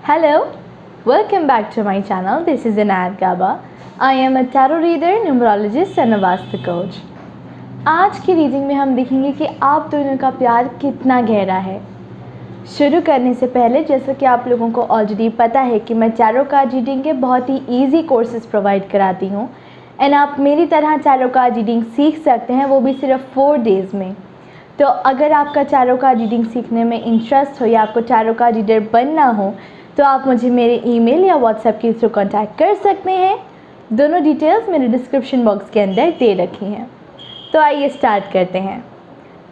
Hello, welcome back to my channel. This is Inayat Gaba. I am a tarot reader, numerologist and a vastu coach. आज की reading में हम देखेंगे कि आप दोनों का प्यार कितना गहरा है। शुरू करने से पहले जैसा कि आप लोगों को ऑलरेडी पता है कि मैं टैरो कार्ड रीडिंग के बहुत ही ईजी कोर्सेज प्रोवाइड कराती हूँ एंड आप मेरी तरह टैरो कार्ड रीडिंग सीख सकते हैं, वो भी सिर्फ 4 डेज़ में। तो अगर आपका टैरो कार्ड रीडिंग सीखने में इंटरेस्ट हो या आपको टैरो कार्ड रीडर बनना हो तो आप मुझे मेरे ईमेल या व्हाट्सएप के थ्रू कांटेक्ट कर सकते हैं। दोनों डिटेल्स मेरे डिस्क्रिप्शन बॉक्स के अंदर दे रखी हैं। तो आइए स्टार्ट करते हैं।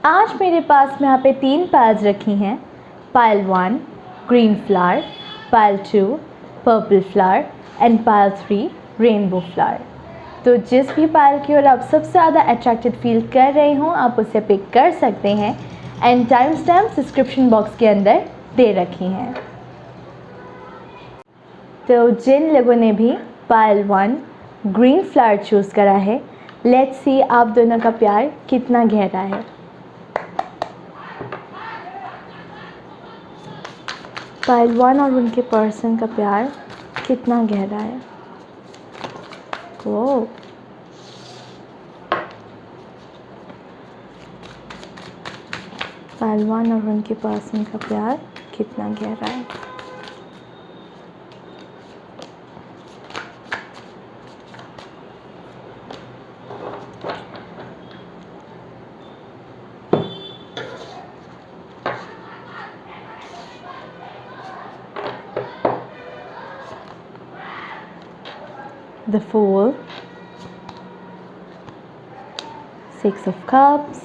आज मेरे पास में यहाँ पे 3 पाइल्स रखी हैं। Pile 1 green flower, pile 2 purple flower and pile 3 rainbow flower. तो जिस भी पाइल की ओर आप सबसे ज़्यादा अट्रैक्टेड फील कर रहे हो आप उसे पिक कर सकते हैं and time stamp description box के अंदर दे रखी हैं। तो जिन लोगों ने भी पाइल 1 ग्रीन फ्लावर चूज़ करा है, लेट्स सी आप दोनों का प्यार कितना गहरा है। पाइल 1 और उनके पर्सन का प्यार कितना गहरा है। ओ पाइल 1 और उनके पर्सन का प्यार कितना गहरा है। The Fool, 6 of Cups,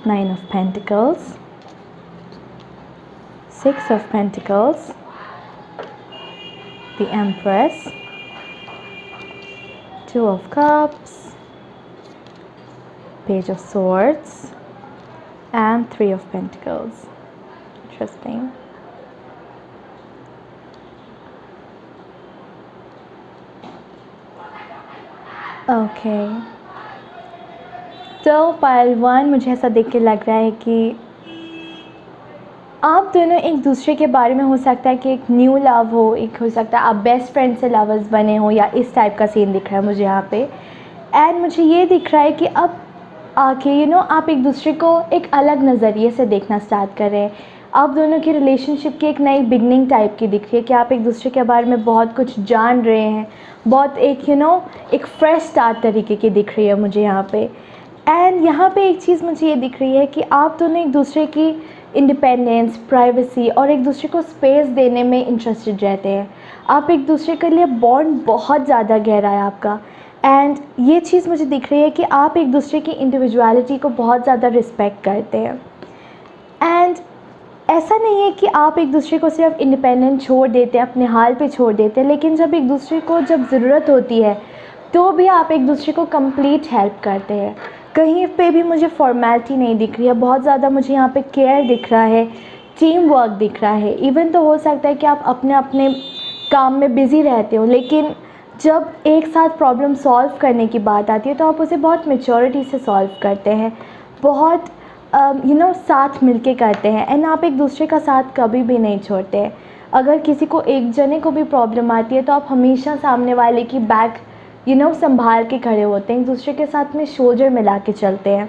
9 of Pentacles, 6 of Pentacles, the Empress, 2 of Cups, Page of Swords, and 3 of Pentacles. Interesting. Okay तो पाइल 1 मुझे ऐसा देख के लग रहा है कि आप दोनों एक दूसरे के बारे में हो सकता है कि एक न्यू लव हो, एक हो सकता है आप बेस्ट फ्रेंड से लवर्स बने हो या इस टाइप का सीन दिख रहा है मुझे यहाँ पे। एंड मुझे ये दिख रहा है कि अब आके आप एक दूसरे को एक अलग नज़रिए से देखना स्टार्ट कर रहे हैं। आप दोनों की रिलेशनशिप की एक नई बिगनिंग टाइप की दिख रही है कि आप एक दूसरे के बारे में बहुत कुछ जान रहे हैं, बहुत एक एक फ्रेश स्टार्ट तरीके की दिख रही है मुझे यहाँ पे। एंड यहाँ पे एक चीज़ मुझे ये दिख रही है कि आप दोनों एक दूसरे की इंडिपेंडेंस, प्राइवेसी और एक दूसरे को स्पेस देने में इंटरेस्टेड रहते हैं। आप एक दूसरे के लिए बॉन्ड बहुत ज़्यादा गहरा है आपका। एंड ये चीज़ मुझे दिख रही है कि आप एक दूसरे की इंडिविजुअलिटी को बहुत ज़्यादा रिस्पेक्ट करते हैं। एंड ऐसा नहीं है कि आप एक दूसरे को सिर्फ इंडिपेंडेंट छोड़ देते हैं, अपने हाल पे छोड़ देते हैं, लेकिन जब एक दूसरे को जब ज़रूरत होती है तो भी आप एक दूसरे को कंप्लीट हेल्प करते हैं। कहीं पे भी मुझे फॉर्मेलिटी नहीं दिख रही है, बहुत ज़्यादा मुझे यहाँ पे केयर दिख रहा है, टीम वर्क दिख रहा है। इवन तो हो सकता है कि आप अपने अपने काम में बिज़ी रहते हो, लेकिन जब एक साथ प्रॉब्लम सॉल्व करने की बात आती है तो आप उसे बहुत मैच्योरिटी से सॉल्व करते हैं, बहुत साथ मिलके करते हैं। एंड आप एक दूसरे का साथ कभी भी नहीं छोड़ते हैं। अगर किसी को एक जने को भी प्रॉब्लम आती है तो आप हमेशा सामने वाले की बैक संभाल के खड़े होते हैं, एक दूसरे के साथ में शोल्डर मिला के चलते हैं।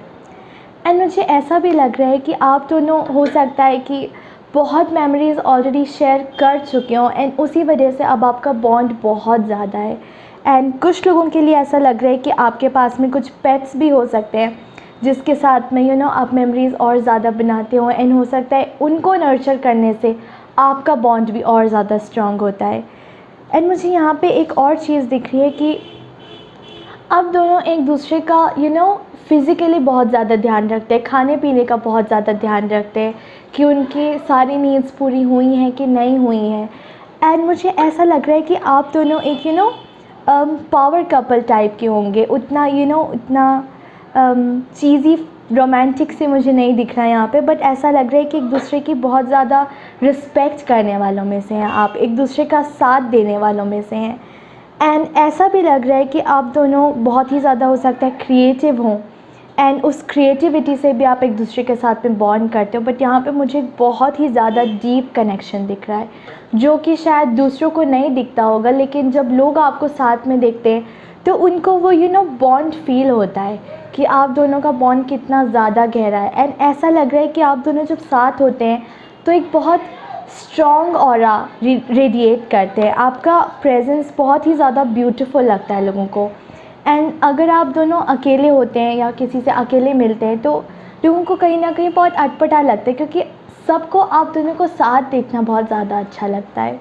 एंड मुझे ऐसा भी लग रहा है कि आप दोनों हो सकता है कि बहुत मेमोरीज़ ऑलरेडी शेयर कर चुके हों एंड उसी वजह से अब आपका बॉन्ड बहुत ज़्यादा है। एंड कुछ लोगों के लिए ऐसा लग रहा है कि आपके पास में कुछ पेट्स भी हो सकते हैं जिसके साथ में आप मेमोरीज़ और ज़्यादा बनाते हो एंड हो सकता है उनको नर्चर करने से आपका बॉन्ड भी और ज़्यादा स्ट्रॉन्ग होता है। एंड मुझे यहाँ पे एक और चीज़ दिख रही है कि आप दोनों एक दूसरे का फिज़िकली बहुत ज़्यादा ध्यान रखते हैं, खाने पीने का बहुत ज़्यादा ध्यान रखते हैं कि उनकी सारी नीड्स पूरी हुई हैं कि नहीं हुई हैं। एंड मुझे ऐसा लग रहा है कि आप दोनों एक पावर कपल टाइप के होंगे। उतना उतना चीज़ी रोमांटिक से मुझे नहीं दिख रहा है यहाँ पे, बट ऐसा लग रहा है कि एक दूसरे की बहुत ज़्यादा रिस्पेक्ट करने वालों में से हैं आप, एक दूसरे का साथ देने वालों में से हैं। एंड ऐसा भी लग रहा है कि आप दोनों बहुत ही ज़्यादा हो सकता है क्रिएटिव हों एंड उस क्रिएटिविटी से भी आप एक दूसरे के साथ में बॉन्ड करते हो। बट यहाँ पे मुझे एक बहुत ही ज़्यादा डीप कनेक्शन दिख रहा है, जो कि शायद दूसरों को नहीं दिखता होगा, लेकिन जब लोग आपको साथ में देखते हैं तो उनको वो बॉन्ड फील होता है कि आप दोनों का बॉन्ड कितना ज़्यादा गहरा है। एंड ऐसा लग रहा है कि आप दोनों जब साथ होते हैं तो एक बहुत स्ट्रॉन्ग ऑरा रेडिएट करते हैं। आपका प्रेजेंस बहुत ही ज़्यादा ब्यूटीफुल लगता है लोगों को। एंड अगर आप दोनों अकेले होते हैं या किसी से अकेले मिलते हैं तो लोगों को कहीं ना कहीं बहुत अटपटा लगता है, क्योंकि सबको आप दोनों को साथ देखना बहुत ज़्यादा अच्छा लगता है।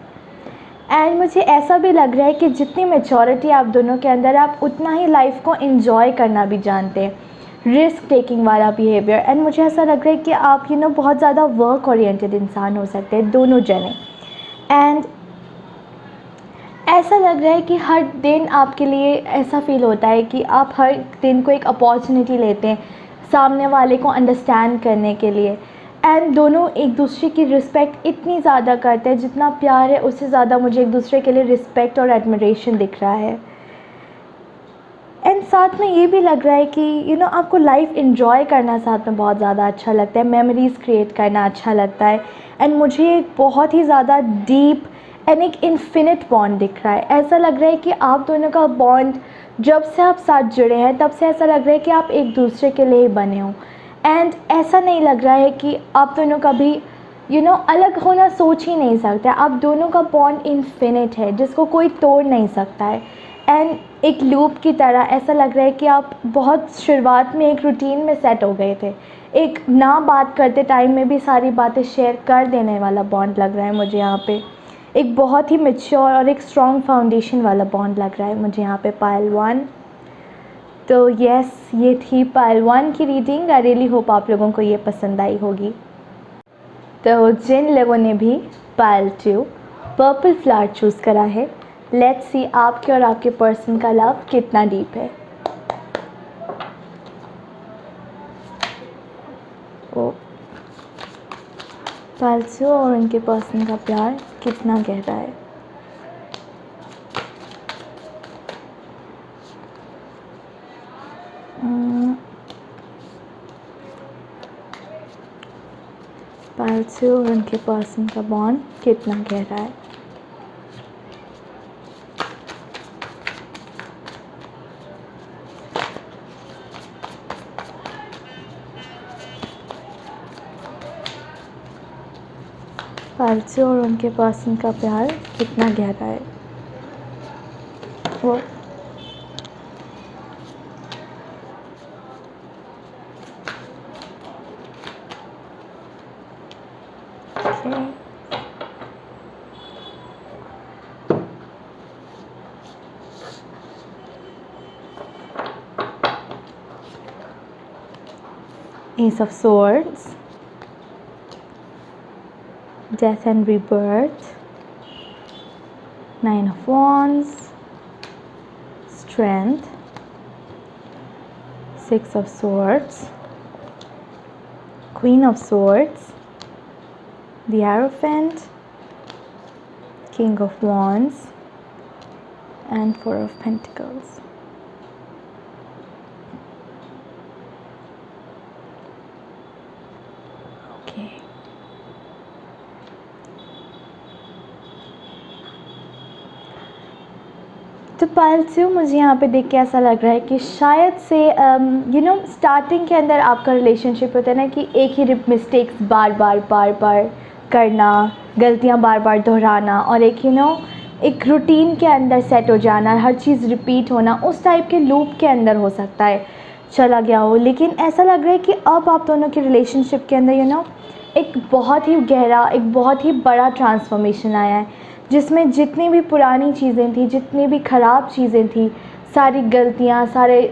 एंड मुझे ऐसा भी लग रहा है कि जितनी मैच्योरिटी आप दोनों के अंदर, आप उतना ही लाइफ को एंजॉय करना भी जानते हैं, रिस्क टेकिंग वाला बिहेवियर। एंड मुझे ऐसा लग रहा है कि आप बहुत ज़्यादा वर्क ओरिएंटेड इंसान हो सकते हैं दोनों जने। एंड ऐसा लग रहा है कि हर दिन आपके लिए ऐसा फ़ील होता है कि आप हर दिन को एक अपॉर्चुनिटी लेते हैं सामने वाले को अंडरस्टैंड करने के लिए। एंड दोनों एक दूसरे की रिस्पेक्ट इतनी ज़्यादा करते हैं, जितना प्यार है उससे ज़्यादा मुझे एक दूसरे के लिए रिस्पेक्ट और एडमिरेशन दिख रहा है। एंड साथ में ये भी लग रहा है कि आपको लाइफ एंजॉय करना साथ में बहुत ज़्यादा अच्छा लगता है, मेमोरीज़ क्रिएट करना अच्छा लगता है। एंड मुझे एक बहुत ही ज़्यादा डीप एंड एक इन्फिनिट बॉन्ड दिख रहा है। ऐसा लग रहा है कि आप दोनों का बॉन्ड जब से आप साथ जुड़े हैं तब से ऐसा लग रहा है कि आप एक दूसरे के लिए ही बने हो। एंड ऐसा नहीं लग रहा है कि आप दोनों कभी अलग होना सोच ही नहीं सकते। आप दोनों का बॉन्ड इन्फिनिट है, जिसको कोई तोड़ नहीं सकता है। एंड एक लूप की तरह ऐसा लग रहा है कि आप बहुत शुरुआत में एक रूटीन में सेट हो गए थे, एक ना बात करते टाइम में भी सारी बातें शेयर कर देने वाला बॉन्ड लग रहा है मुझे यहाँ पे। एक बहुत ही मैच्योर और एक स्ट्रॉन्ग फाउंडेशन वाला बॉन्ड लग रहा है मुझे यहाँ पे पाइल 1। तो यस, ये थी पाइल 1 की रीडिंग। आई रियली होप आप लोगों को ये पसंद आई होगी। तो जिन लोगों ने भी पाइल 2 पर्पल फ्लावर चूज़ करा है, लेट्स सी आपके और आपके पर्सन का लव कितना डीप है। ओ पाइल 2 और उनके पर्सन का प्यार कितना गहरा है। पाइल 2 और उनके पर्सन का बॉन्ड कितना गहरा है। पाइल 2 और उनके पर्सन का प्यार कितना गहरा है। वो Ace of Swords, Death and Rebirth, 9 of Wands, Strength, 6 of Swords, Queen of Swords, the Hierophant, King of Wands, and 4 of Pentacles. Okay. तो पाइल 2 मुझे यहाँ पे देख के ऐसा लग रहा है कि शायद से स्टार्टिंग के अंदर आपका रिलेशनशिप होता है ना कि एक ही मिस्टेक्स बार बार करना, गलतियाँ बार बार दोहराना, और एक एक रूटीन के अंदर सेट हो जाना, हर चीज़ रिपीट होना, उस टाइप के लूप के अंदर हो सकता है चला गया हो। लेकिन ऐसा लग रहा है कि अब आप दोनों के रिलेशनशिप के अंदर एक बहुत ही गहरा, एक बहुत ही बड़ा ट्रांसफॉर्मेशन आया है, जिसमें जितनी भी पुरानी चीज़ें थी, जितनी भी ख़राब चीज़ें थी, सारी गलतियाँ, सारे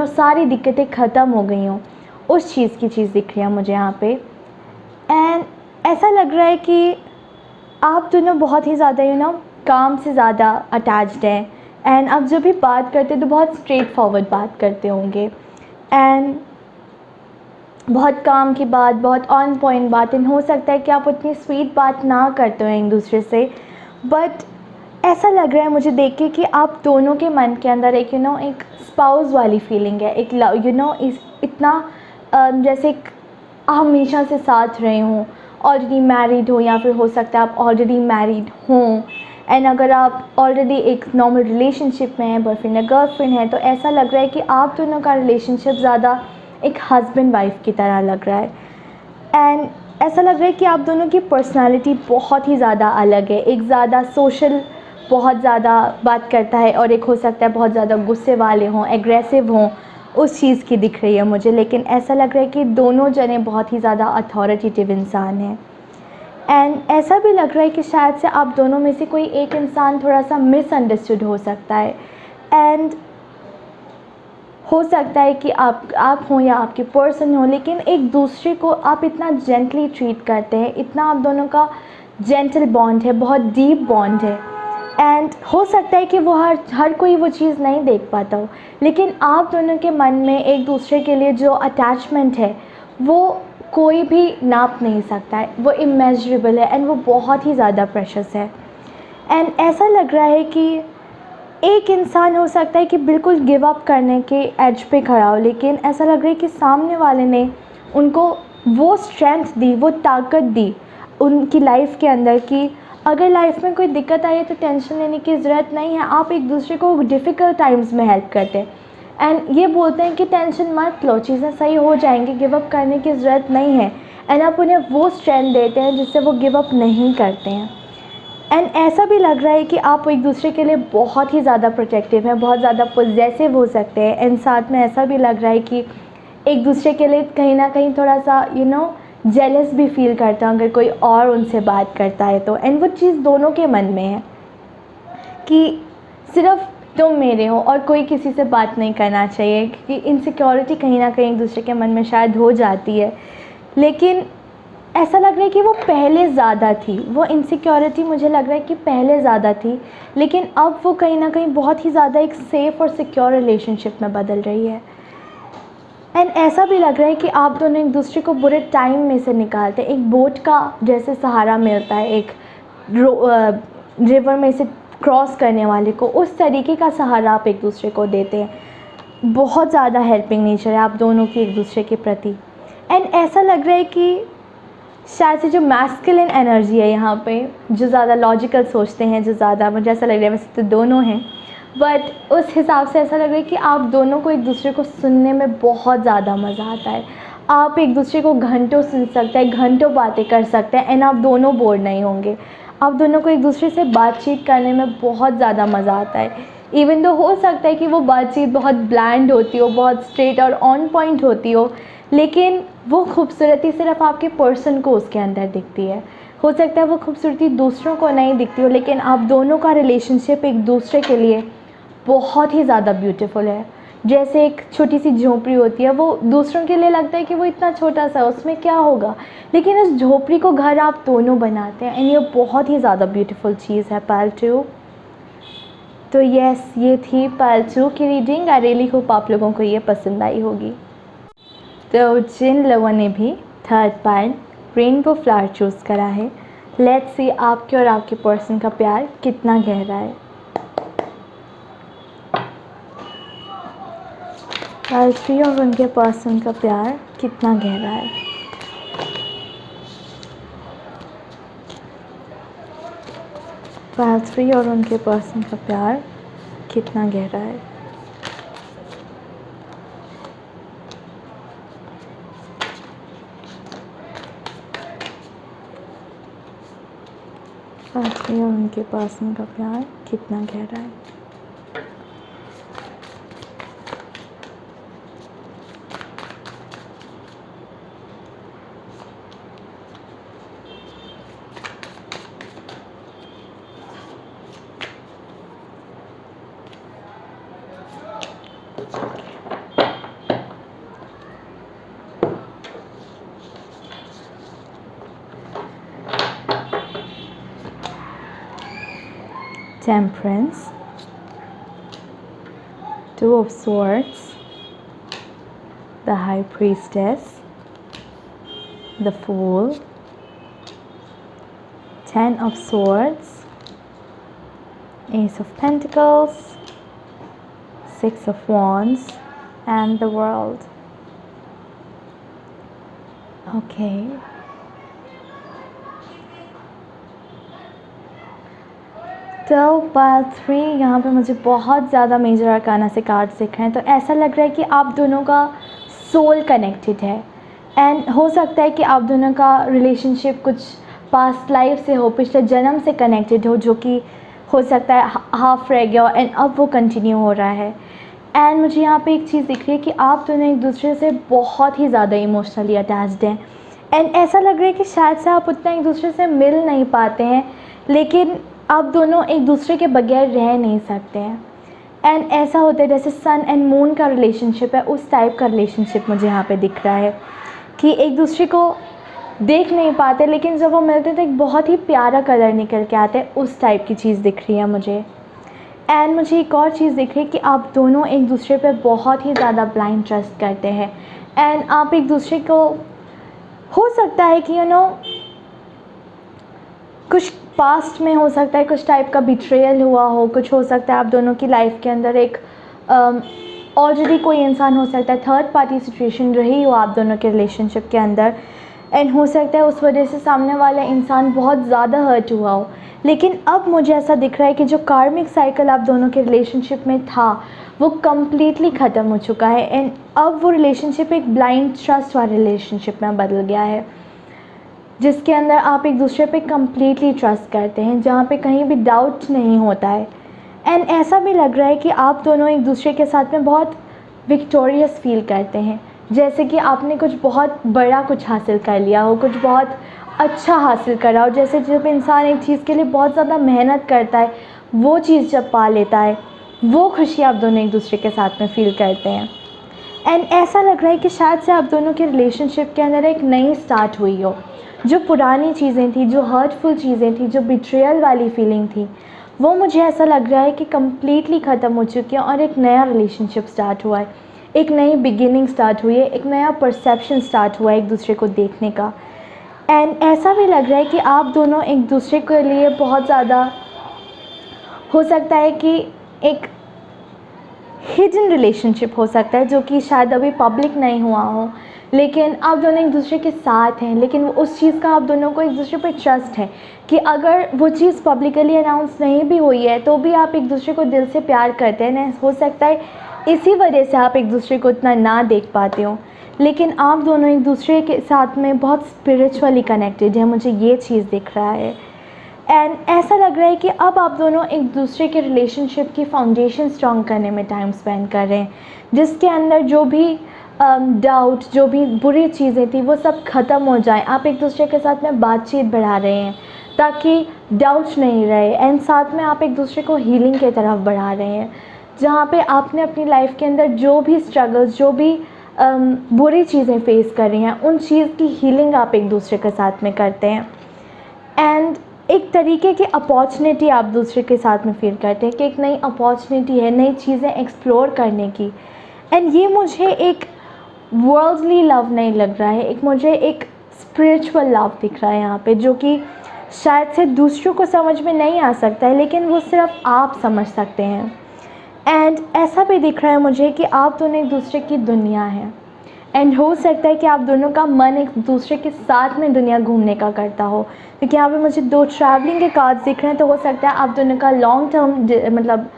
सारी दिक्कतें ख़त्म हो गई हों, उस चीज़ की चीज़ दिख रही है मुझे यहाँ पे। एंड ऐसा लग रहा है कि आप दोनों बहुत ही ज़्यादा काम से ज़्यादा अटैच्ड हैं। एंड आप जब भी बात करते तो बहुत स्ट्रेट फॉरवर्ड बात करते होंगे, एंड बहुत काम की बात, बहुत ऑन पॉइंट बात। हो सकता है कि आप उतनी स्वीट बात ना करते हो एक दूसरे से, बट ऐसा लग रहा है मुझे देख के कि आप दोनों के मन के अंदर एक एक स्पाउस वाली फीलिंग है, एक इस इतना जैसे एक हमेशा से साथ रहे हों, ऑलरेडी मैरिड हो या फिर हो सकता है आप ऑलरेडी मैरिड हों, एंड अगर आप ऑलरेडी एक नॉर्मल रिलेशनशिप में हैं, बॉयफ्रेंड या गर्लफ्रेंड है, तो ऐसा लग रहा है कि आप दोनों का रिलेशनशिप ज़्यादा एक हस्बैंड वाइफ की तरह लग रहा है। एंड ऐसा लग रहा है कि आप दोनों की पर्सनालिटी बहुत ही ज़्यादा अलग है। एक ज़्यादा सोशल बहुत ज़्यादा बात करता है और एक हो सकता है बहुत ज़्यादा गुस्से वाले हों, एग्रेसिव हों, उस चीज़ की दिख रही है मुझे। लेकिन ऐसा लग रहा है कि दोनों जने बहुत ही ज़्यादा अथॉरिटेटिव इंसान हैं। एंड ऐसा भी लग रहा है कि शायद से आप दोनों में से कोई एक इंसान थोड़ा सा मिसअंडरस्टूड हो सकता है। एंड हो सकता है कि आप हों या आपके पर्सन हो, लेकिन एक दूसरे को आप इतना जेंटली ट्रीट करते हैं, इतना आप दोनों का जेंटल बॉन्ड है, बहुत डीप बॉन्ड है। एंड हो सकता है कि वो हर कोई वो चीज़ नहीं देख पाता हो, लेकिन आप दोनों के मन में एक दूसरे के लिए जो अटैचमेंट है वो कोई भी नाप नहीं सकता है, वो इमेजरेबल है एंड वो बहुत ही ज़्यादा प्रेशियस है। एंड ऐसा लग रहा है कि एक इंसान हो सकता है कि बिल्कुल गिव अप करने के एज पे खड़ा हो, लेकिन ऐसा लग रहा है कि सामने वाले ने उनको वो स्ट्रेंथ दी, वो ताकत दी उनकी लाइफ के अंदर कि अगर लाइफ में कोई दिक्कत आई है तो टेंशन लेने की ज़रूरत नहीं है। आप एक दूसरे को डिफ़िकल्ट टाइम्स में हेल्प करते हैं एंड ये बोलते हैं कि टेंशन मत लो, चीज़ें सही हो जाएंगी, गिव अप करने की ज़रूरत नहीं है। एंड आप उन्हें वो स्ट्रेंथ देते हैं जिससे वो गिव अप नहीं करते हैं। एंड ऐसा भी लग रहा है कि आप एक दूसरे के लिए बहुत ही ज़्यादा प्रोटेक्टिव हैं, बहुत ज़्यादा पॉजेसिव हो सकते हैं। एंड साथ में ऐसा भी लग रहा है कि एक दूसरे के लिए कहीं ना कहीं थोड़ा सा जेलस भी फील करता हूँ अगर कोई और उनसे बात करता है तो। एंड वो चीज़ दोनों के मन में है कि सिर्फ तुम मेरे हो और कोई किसी से बात नहीं करना चाहिए, क्योंकि इनसिक्योरिटी कहीं ना कहीं एक दूसरे के मन में शायद हो जाती है। लेकिन ऐसा लग रहा है कि वो पहले ज़्यादा थी, वो इनसिक्योरिटी मुझे लग रहा है कि पहले ज़्यादा थी, लेकिन अब वो कहीं ना कहीं बहुत ही ज़्यादा एक सेफ़ और सिक्योर रिलेशनशिप में बदल रही है। एंड ऐसा भी लग रहा है कि आप दोनों एक दूसरे को बुरे टाइम में से निकालते हैं, एक बोट का जैसे सहारा मिलता है एक रिवर में से क्रॉस करने वाले को, उस तरीके का सहारा आप एक दूसरे को देते हैं। बहुत ज़्यादा हेल्पिंग नेचर है आप दोनों की एक दूसरे के प्रति। एंड ऐसा लग रहा है कि शायद से जो मैस्कुलिन एनर्जी है यहाँ पे, जो ज़्यादा लॉजिकल सोचते हैं, जो ज़्यादा मुझे ऐसा लग रहा है, वैसे तो दोनों हैं, बट उस हिसाब से ऐसा लग रहा है कि आप दोनों को एक दूसरे को सुनने में बहुत ज़्यादा मज़ा आता है। आप एक दूसरे को घंटों सुन सकते हैं, घंटों बातें कर सकते हैं एंड आप दोनों बोर नहीं होंगे। आप दोनों को एक दूसरे से बातचीत करने में बहुत ज़्यादा मज़ा आता है। इवन तो हो सकता है कि वो बातचीत बहुत ब्लैंड होती हो, बहुत स्ट्रेट और ऑन पॉइंट होती हो, लेकिन वो खूबसूरती सिर्फ आपके पर्सन को उसके अंदर दिखती है। हो सकता है वो खूबसूरती दूसरों को नहीं दिखती हो, लेकिन आप दोनों का रिलेशनशिप एक दूसरे के लिए बहुत ही ज़्यादा ब्यूटीफुल है। जैसे एक छोटी सी झोपड़ी होती है, वो दूसरों के लिए लगता है कि वो इतना छोटा सा, उसमें क्या होगा, लेकिन उस झोपड़ी को घर आप दोनों बनाते हैं एंड ये बहुत ही ज़्यादा ब्यूटीफुल चीज़ है पार्ल 2। तो यस, ये थी पार्ल 2 की रीडिंग। आई रियली होप आप लोगों को ये पसंद आई होगी। तो जिन लोगों ने भी थर्ड पार्ल रेनबो फ्लावर चूज़ करा है, लेट्स सी आपके और आपके पर्सन का प्यार कितना गहरा है। पार्ल 3 और उनके पर्सन का प्यार कितना गहरा है। पार्ल 3 और उनके पर्सन का प्यार कितना गहरा है। पार्ल 3 और उनके पर्सन का प्यार कितना गहरा है। Temperance, 2 of Swords, the High Priestess, the Fool, 10 of Swords, Ace of Pentacles, Six of Wands, and the World. Okay. तो पाइल 3 यहाँ पे मुझे बहुत ज़्यादा मेजर आर्काना से कार्ड्स दिख रहे हैं। तो ऐसा लग रहा है कि आप दोनों का सोल कनेक्टेड है, एंड हो सकता है कि आप दोनों का रिलेशनशिप कुछ पास्ट लाइफ से हो, पिछले जन्म से कनेक्टेड हो, जो कि हो सकता है हाफ रह गया एंड अब वो कंटिन्यू हो रहा है। एंड मुझे यहाँ पे एक चीज़ दिख रही है कि आप दोनों एक दूसरे से बहुत ही ज़्यादा इमोशनली अटैच्ड हैं, एंड ऐसा लग रहा है कि शायद से आप उतना एक दूसरे से मिल नहीं पाते हैं, लेकिन आप दोनों एक दूसरे के बगैर रह नहीं सकते हैं। एंड ऐसा होता है जैसे सन एंड मून का रिलेशनशिप है, उस टाइप का रिलेशनशिप मुझे यहाँ पे दिख रहा है कि एक दूसरे को देख नहीं पाते, लेकिन जब वो मिलते हैं तो एक बहुत ही प्यारा कलर निकल के आता है, उस टाइप की चीज़ दिख रही है मुझे। एंड मुझे एक और चीज़ दिख रही है कि आप दोनों एक दूसरे पे बहुत ही ज़्यादा ब्लाइंड ट्रस्ट करते हैं, एंड आप एक दूसरे को, हो सकता है कि कुछ पास्ट में हो सकता है कुछ टाइप का बिट्रेयल हुआ हो, कुछ हो सकता है आप दोनों की लाइफ के अंदर एक ऑलरेडी कोई इंसान हो सकता है, थर्ड पार्टी सिचुएशन रही हो आप दोनों के रिलेशनशिप के अंदर, एंड हो सकता है उस वजह से सामने वाला इंसान बहुत ज़्यादा हर्ट हुआ हो। लेकिन अब मुझे ऐसा दिख रहा है कि जो कार्मिक साइकिल आप दोनों के रिलेशनशिप में था वो कम्प्लीटली ख़त्म हो चुका है, एंड अब वो रिलेशनशिप एक ब्लाइंड ट्रस्ट वाले रिलेशनशिप में बदल गया है, जिसके अंदर आप एक दूसरे पे कम्प्लीटली ट्रस्ट करते हैं, जहाँ पे कहीं भी डाउट नहीं होता है। एंड ऐसा भी लग रहा है कि आप दोनों एक दूसरे के साथ में बहुत विक्टोरियस फील करते हैं, जैसे कि आपने कुछ बहुत बड़ा कुछ हासिल कर लिया हो, कुछ बहुत अच्छा हासिल करा हो। जैसे जब इंसान एक चीज़ के लिए बहुत ज़्यादा मेहनत करता है, वो चीज़ जब पा लेता है, वो खुशी आप दोनों एक दूसरे के साथ में फ़ील करते हैं। एंड ऐसा लग रहा है कि शायद से आप दोनों के रिलेशनशिप के अंदर एक नई स्टार्ट हुई हो, जो पुरानी चीज़ें थी, जो हर्टफुल चीज़ें थी, जो बिट्रेयल वाली फीलिंग थी, वो मुझे ऐसा लग रहा है कि कम्प्लीटली ख़त्म हो चुकी है और एक नया रिलेशनशिप स्टार्ट हुआ है, एक नई बिगिनिंग स्टार्ट हुई है, एक नया परसेप्शन स्टार्ट हुआ है एक दूसरे को देखने का। एंड ऐसा भी लग रहा है कि आप दोनों एक दूसरे के लिए बहुत ज़्यादा, हो सकता है कि एक हिडन रिलेशनशिप हो सकता है, जो कि शायद अभी पब्लिक नहीं हुआ हो, लेकिन आप दोनों एक दूसरे के साथ हैं, लेकिन उस चीज़ का आप दोनों को एक दूसरे पर ट्रस्ट है कि अगर वो चीज़ पब्लिकली अनाउंस नहीं भी हुई है तो भी आप एक दूसरे को दिल से प्यार करते हैं। हो सकता है इसी वजह से आप एक दूसरे को इतना ना देख पाते हो, लेकिन आप दोनों एक दूसरे के साथ में बहुत स्पिरिचुअली कनेक्टेड है, मुझे ये चीज़ दिख रहा है। एंड ऐसा लग रहा है कि अब आप दोनों एक दूसरे के रिलेशनशिप की फाउंडेशन स्ट्रॉन्ग करने में टाइम स्पेंड कर रहे हैं, जिसके अंदर जो भी डाउट, जो भी बुरी चीज़ें थी, वो सब ख़त्म हो जाए। आप एक दूसरे के साथ में बातचीत बढ़ा रहे हैं ताकि डाउट नहीं रहे, एंड साथ में आप एक दूसरे को हीलिंग की तरफ बढ़ा रहे हैं, जहाँ पे आपने अपनी लाइफ के अंदर जो भी स्ट्रगल्स, जो भी बुरी चीज़ें फेस कर रही हैं, उन चीज़ की हीलिंग आप एक दूसरे के साथ में करते हैं। एंड एक तरीके की अपॉर्चुनिटी आप दूसरे के साथ में फील करते हैं कि एक नई अपॉर्चुनिटी है नई चीज़ें एक्सप्लोर करने की। एंड ये मुझे एक वर्ल्डली लव नहीं लग रहा है, एक मुझे एक स्पिरिचुअल लव दिख रहा है यहाँ पे, जो कि शायद से दूसरों को समझ में नहीं आ सकता है, लेकिन वो सिर्फ आप समझ सकते हैं। एंड ऐसा भी दिख रहा है मुझे कि आप दोनों एक दूसरे की दुनिया हैं, एंड हो सकता है कि आप दोनों का मन एक दूसरे के साथ में दुनिया घूमने का करता हो, क्योंकि यहाँ पे मुझे 2 ट्रैवलिंग के कार्ड्स दिख रहे हैं। तो हो सकता है आप दोनों का लॉन्ग टर्म मतलब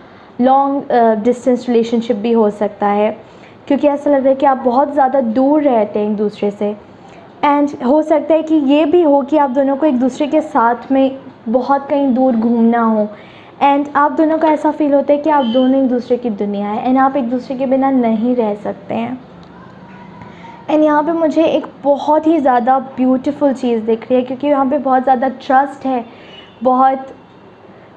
लॉन्ग डिस्टेंस रिलेशनशिप भी हो सकता है, क्योंकि ऐसा लग रहा है कि आप बहुत ज़्यादा दूर रहते हैं एक दूसरे से। एंड हो सकता है कि ये भी हो कि आप दोनों को एक दूसरे के साथ में बहुत कहीं दूर घूमना हो, एंड आप दोनों को ऐसा फील होता है कि आप दोनों एक दूसरे की दुनिया है, एंड आप एक दूसरे के बिना नहीं रह सकते हैं। एंड यहाँ पे मुझे एक बहुत ही ज़्यादा ब्यूटीफुल चीज़ दिख रही है, क्योंकि यहाँ पे बहुत ज़्यादा ट्रस्ट है। बहुत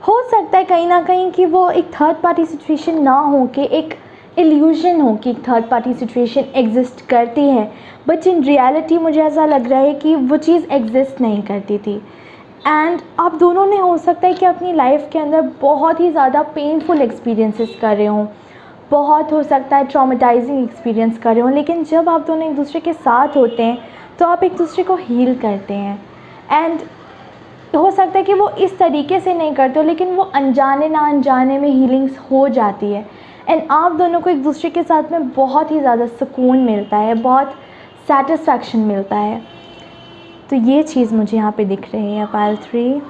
हो सकता है कहीं ना कहीं कि वो एक थर्ड पार्टी सिचुएशन ना हो, कि एक इल्यूजन हो कि थर्ड पार्टी सिचुएशन एग्जिस्ट करती है, बट इन रियलिटी मुझे ऐसा लग रहा है कि वो चीज़ एग्जिस्ट नहीं करती थी। एंड आप दोनों ने हो सकता है कि अपनी लाइफ के अंदर बहुत ही ज़्यादा पेनफुल एक्सपीरियंसेस कर रहे हों, बहुत हो सकता है ट्रॉमेटाइजिंग एक्सपीरियंस कर रहे हों, लेकिन जब आप दोनों एक दूसरे के साथ होते हैं तो आप एक दूसरे को हील करते हैं। एंड हो सकता है कि वो इस तरीके से नहीं करते हो, लेकिन वो अनजाने ना अनजाने में हीलिंग्स हो जाती है। एंड आप दोनों को एक दूसरे के साथ में बहुत ही ज़्यादा सुकून मिलता है, बहुत सेटिस्फैक्शन मिलता है। तो ये चीज़ मुझे यहाँ पे दिख रही है पाइल 3।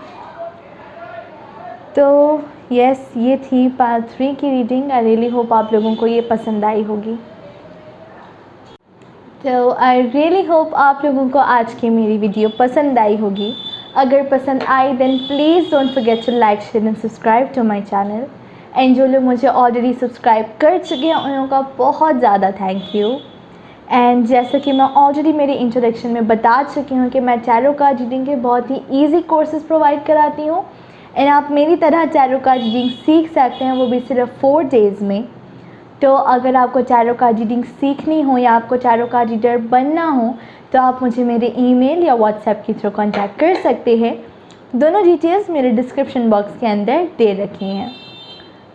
तो यस, ये थी पाइल 3 की रीडिंग। आई रियली होप आप लोगों को ये पसंद आई होगी। तो आई रियली होप आप लोगों को आज की मेरी वीडियो पसंद आई होगी। अगर पसंद आई then please don't forget to like, share and subscribe to my channel. And जो लोग मुझे ऑलरेडी सब्सक्राइब कर चुके हैं उन लोगों का बहुत ज़्यादा थैंक यू। एंड जैसा कि मैं ऑलरेडी मेरे इंट्रोडक्शन में बता चुकी हूँ कि मैं टैरो कार्ड रीडिंग के बहुत ही ईजी कोर्सेज प्रोवाइड कराती हूँ। एंड आप मेरी तरह टैरो कार्ड रीडिंग सीख सकते हैं, वो भी सिर्फ 4 डेज़ में। तो अगर आपको टैरो कार्ड रीडिंग सीखनी हो या आपको टैरो कार्ड रीडर बनना हो तो आप मुझे मेरे ईमेल या व्हाट्सएप के थ्रू कांटेक्ट कर सकते हैं। दोनों डिटेल्स मेरे डिस्क्रिप्शन बॉक्स के अंदर दे रखी हैं।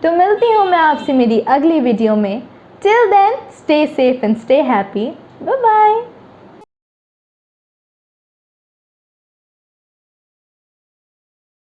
तो मिलती हूँ मैं आपसे मेरी अगली वीडियो में। Till then stay safe and stay happy. Bye bye.